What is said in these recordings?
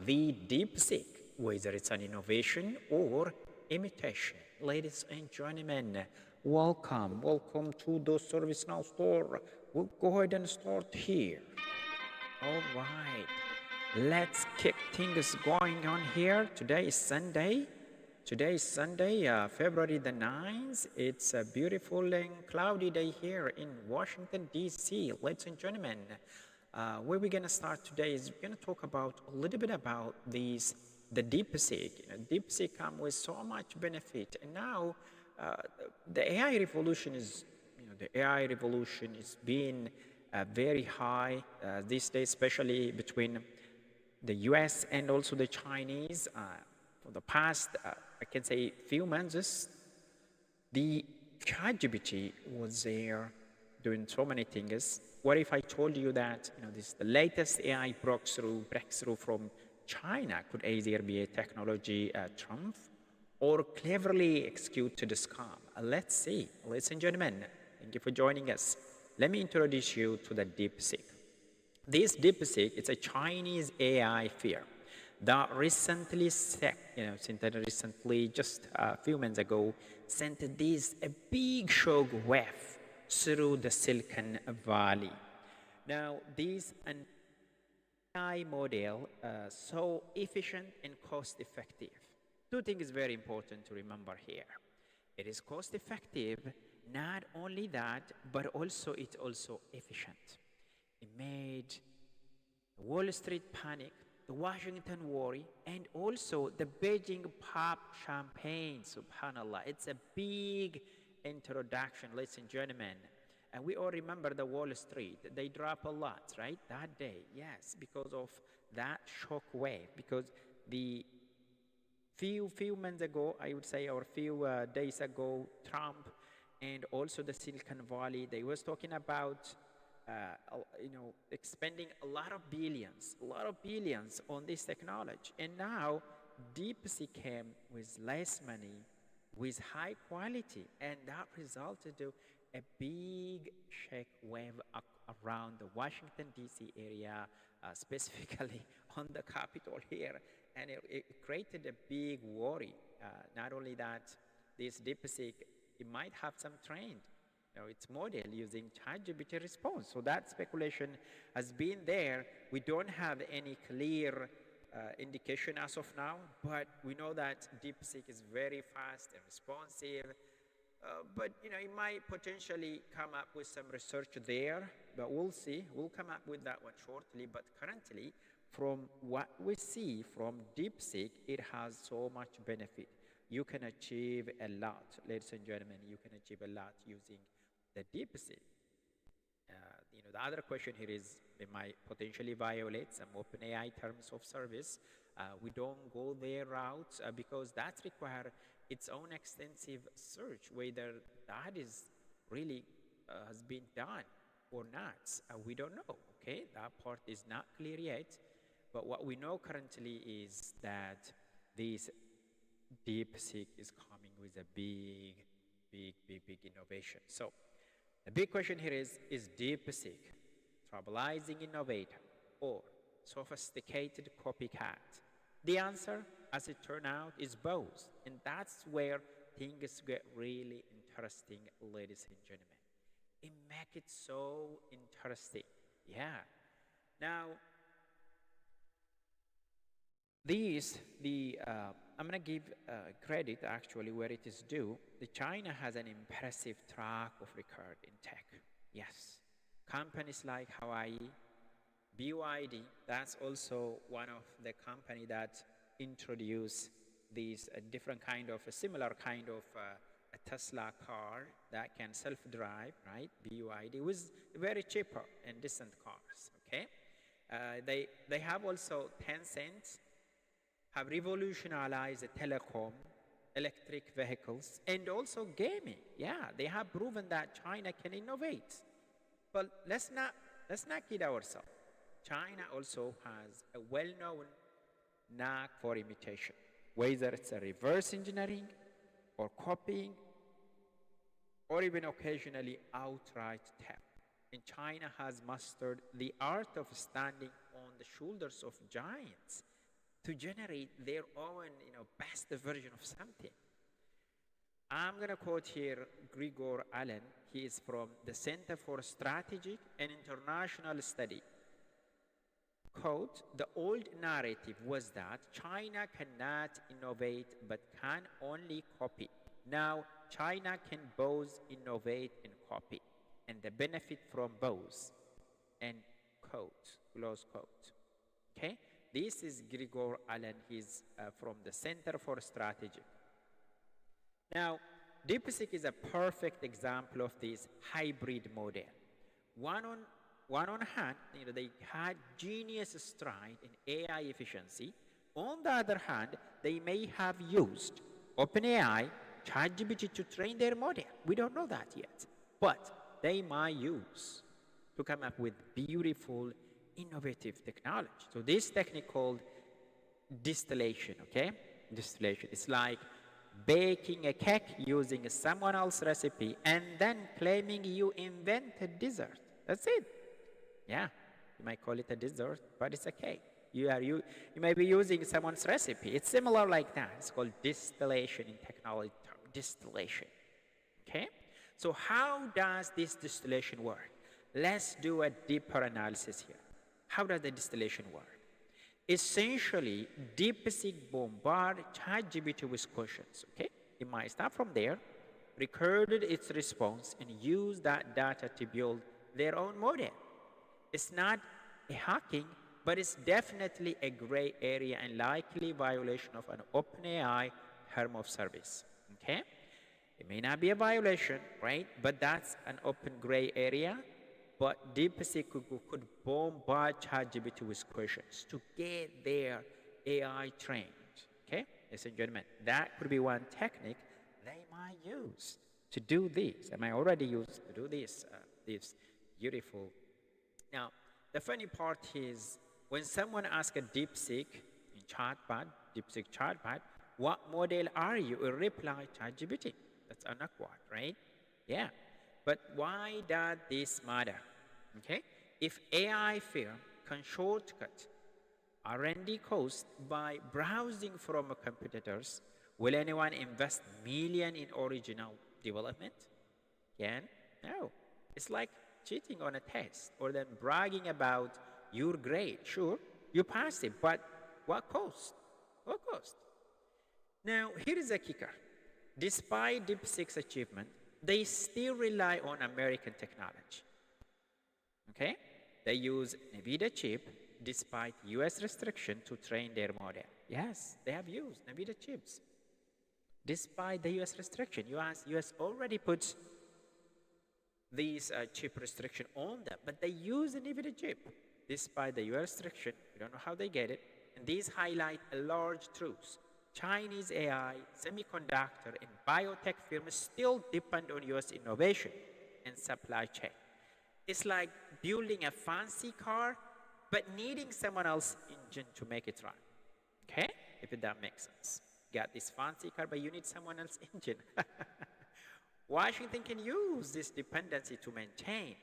the DeepSeek, whether it's an innovation or imitation. Ladies and gentlemen, welcome to the ServiceNow store. We'll go ahead and start here. All right, let's kick things going on here. Today is Sunday, February the 9th. It's a beautiful and cloudy day here in Washington, D.C. Ladies and gentlemen, where we're going to start today is we're going to talk about a little bit about the DeepSeek. DeepSeek comes with so much benefit, and now the AI revolution is, being very high these days, especially between the U.S. and also the Chinese. For the past, I can say, few months, the ChatGPT was there doing so many things. What if I told you that this the latest AI breakthrough from China could either be a technology triumph or cleverly executed scam? Let's see. Ladies and gentlemen, thank you for joining us. Let me introduce you to the DeepSeek. This DeepSeek, it's a Chinese AI firm that recently, just a few months ago, sent this a big shockwave through the Silicon Valley. Now, this an AI model so efficient and cost-effective. Two things very important to remember here. It is cost-effective. Not only that, but also it's also efficient. It made the Wall Street panic, the Washington worry, and also the Beijing pop champagne. Subhanallah, it's a big introduction, ladies and gentlemen. And we all remember the Wall Street. They drop a lot, right? That day, yes, because of that shock wave. Because the few months ago, I would say, or few days ago, Trump and also the Silicon Valley, they was talking about, expending a lot of billions on this technology. And now DeepSeek came with less money, with high quality, and that resulted to a big shake wave around the Washington, D.C. area, specifically on the Capitol here. And it created a big worry. Not only that, this DeepSeek, it might have some trend, its model using ChatGPT response. So that speculation has been there. We don't have any clear indication as of now, but we know that DeepSeek is very fast and responsive. But it might potentially come up with some research there, but we'll see. We'll come up with that one shortly. But currently, from what we see from DeepSeek, it has so much benefit. You can achieve a lot, ladies and gentlemen. You can achieve a lot using the DeepSeek. The other question here is, it might potentially violate some OpenAI terms of service. We don't go their route because that requires its own extensive search, whether that is really has been done or not. We don't know, okay? That part is not clear yet. But what we know currently is that this DeepSeek is coming with a big innovation. So the big question here is DeepSeek troublizing innovator or sophisticated copycat? The answer, as it turned out, is both. And that's where things get really interesting, ladies and gentlemen. It makes it so interesting. Yeah. Now, I'm going to give credit actually where it is due. China has an impressive track of record in tech. Yes. Companies like Hawaii, BYD, that's also one of the company that introduced these different kind of, a similar kind of a Tesla car that can self-drive, right? BYD was very cheaper and decent cars, okay? They have also Tencent, have revolutionized telecom, electric vehicles, and also gaming. Yeah, they have proven that China can innovate. But let's not kid ourselves. China also has a well-known knack for imitation, whether it's a reverse engineering or copying, or even occasionally outright theft. And China has mastered the art of standing on the shoulders of giants. to generate their own, best version of something. I'm going to quote here Gregor Allen. He is from the Center for Strategic and International Study. Quote, "The old narrative was that China cannot innovate but can only copy. Now, China can both innovate and copy, and they benefit from both." End quote, close quote. Okay? This is Gregor Allen. He's from the Center for Strategy. Now, DeepSeek is a perfect example of this hybrid model. One on hand, they had genius stride in AI efficiency. On the other hand, they may have used OpenAI, ChatGPT to train their model. We don't know that yet. But they might use to come up with beautiful, innovative technology. So this technique called distillation, okay? Distillation. It's like baking a cake using someone else's recipe and then claiming you invented dessert. That's it. Yeah, you might call it a dessert, but it's a cake. You may be using someone's recipe. It's similar like that. It's called distillation in technology term, distillation. Okay? So how does this distillation work? Let's do a deeper analysis here. How does the distillation work? Essentially, DeepSeek bombarded ChatGPT with questions. Okay? It might start from there, recorded its response, and used that data to build their own model. It's not a hacking, but it's definitely a gray area and likely violation of an OpenAI term of service. Okay? It may not be a violation, right? But that's an open gray area. But DeepSeek could bombard ChatGPT with questions to get their AI trained. Okay? Ladies and gentlemen, that could be one technique they might use to do this. And I already used to do this beautiful. Now, the funny part is when someone asks a DeepSeek in DeepSeek chatbot, what model are you? It reply ChatGPT. That's awkward, right? Yeah. But why does this matter? Okay? If AI firm can shortcut R&D costs by browsing from competitors, will anyone invest millions in original development? Again, no. It's like cheating on a test or then bragging about your grade. Sure, you passed it, but what cost? What cost? Now, here is a kicker. Despite DeepSeek's achievement, they still rely on American technology. Okay? They use NVIDIA chip despite US restriction to train their model. Yes, they have used NVIDIA chips. Despite the US restriction, US already puts these chip restriction on them, but they use an NVIDIA chip. Despite the US restriction, we don't know how they get it, and these highlight a large truth. Chinese AI, semiconductor, and biotech firms still depend on US innovation and supply chain. It's like building a fancy car, but needing someone else's engine to make it run. Okay? If that makes sense. Got this fancy car, but you need someone else's engine. Washington can use this dependency to maintain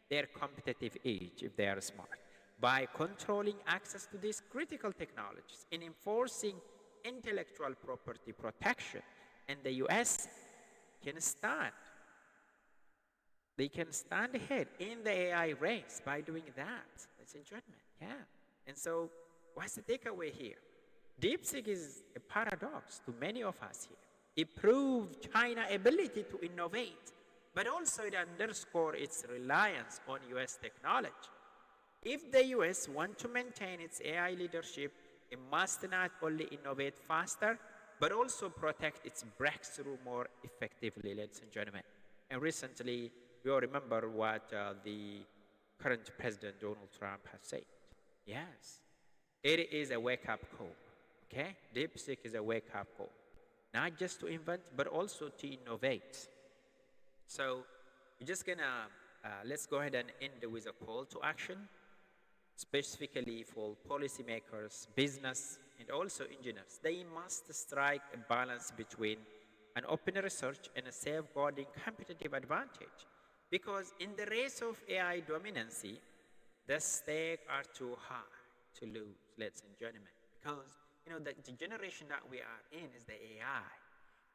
their competitive edge if they are smart by controlling access to these critical technologies and enforcing intellectual property protection. And the US can stand. They can stand ahead in the AI race by doing that. Ladies and gentlemen, yeah. And so what's the takeaway here? DeepSeek is a paradox to many of us here. It proved China's ability to innovate, but also it underscored its reliance on US technology. If the US wants to maintain its AI leadership, it must not only innovate faster, but also protect its breakthrough more effectively, ladies and gentlemen. And recently, we all remember what the current President Donald Trump has said. Yes, it is a wake-up call, okay? DeepSeek is a wake-up call. Not just to invent, but also to innovate. So we're just gonna, let's go ahead and end with a call to action, specifically for policymakers, business, and also engineers. They must strike a balance between an open research and a safeguarding competitive advantage. Because in the race of AI dominancy, the stakes are too high to lose, ladies and gentlemen. Because the generation that we are in is the AI.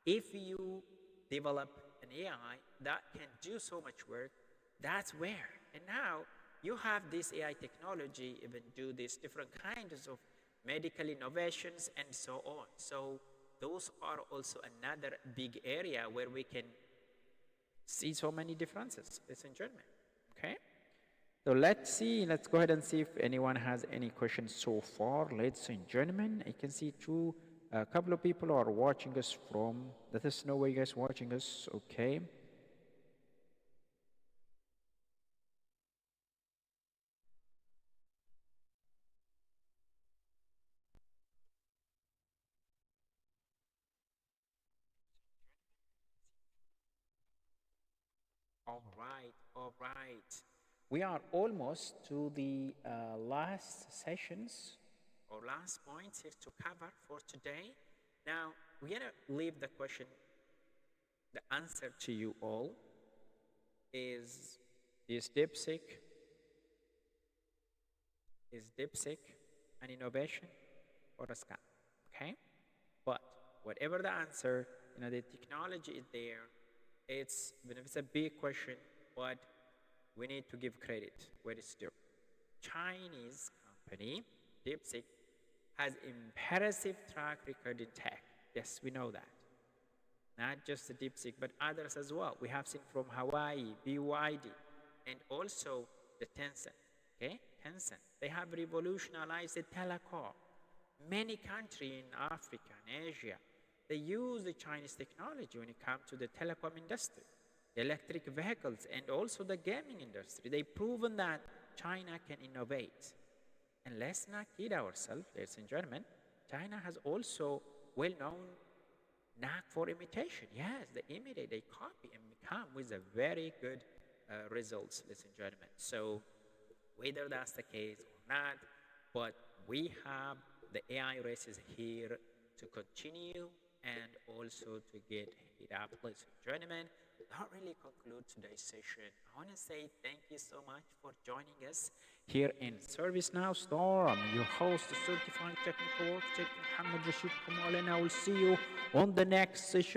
If you develop an AI that can do so much work, that's where. And now you have this AI technology even do these different kinds of medical innovations and so on. So those are also another big area where we can see so many differences, ladies and gentlemen. Okay? So let's go ahead and see if anyone has any questions so far, ladies and gentlemen. I can see a couple of people are watching us from, let us know where you guys watching us, okay? All right. We are almost to the last sessions or last points here to cover for today. Now, we're going to leave the question, the answer to you all is DeepSeek an innovation or a scam? Okay? But whatever the answer, the technology is there. It's a big question, but we need to give credit where it's due. Chinese company, DeepSeek, has impressive track record in tech. Yes, we know that. Not just the DeepSeek, but others as well. We have seen from Hawaii, BYD, and also the Tencent. Okay, Tencent. They have revolutionized the telecom. Many countries in Africa and Asia, they use the Chinese technology when it comes to the telecom industry, the electric vehicles, and also the gaming industry. They've proven that China can innovate. And let's not kid ourselves, ladies and gentlemen. China has also well-known knack for imitation. Yes, they imitate, they copy, and come with a very good results, ladies and gentlemen. So whether that's the case or not, but we have the AI races here to continue and also to get it up, ladies and gentlemen. That really concludes today's session. I want to say thank you so much for joining us here in ServiceNow Store. I'm your host, the Certified Technical Architect, Mohammed Rashid Kamal, and I will see you on the next session.